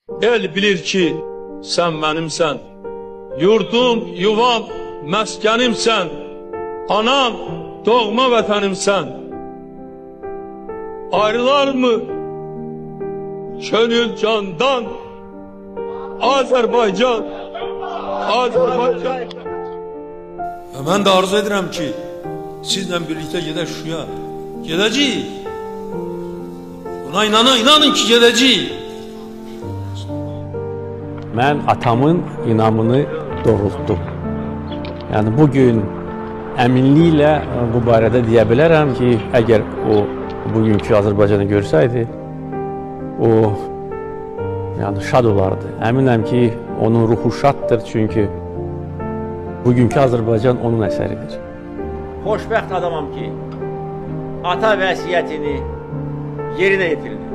El bilir ki sen benimsen, yurdum, yuvam, meskenimsen, anam, doğma vatanımsen. Ayrılar mı gönül candan? Azerbaycan, Azerbaycan. Ben de arzu ederim ki sizle birlikte gedək Şuşaya. Gedəcəyik. Buna inanın ki gedəcəyik. Mən atamın inamını doğrultdum. Yəni bugün əminliklə bu barədə deyə bilərəm ki, əgər o bugünkü Azərbaycanı görsəydi, o yəni şad olardı. Əminəm ki, onun ruhu şaddır, çünki bugünkü Azərbaycan onun əsəridir. Xoşbəxt adamam ki, ata vəsiyyətini yerinə yetirdi.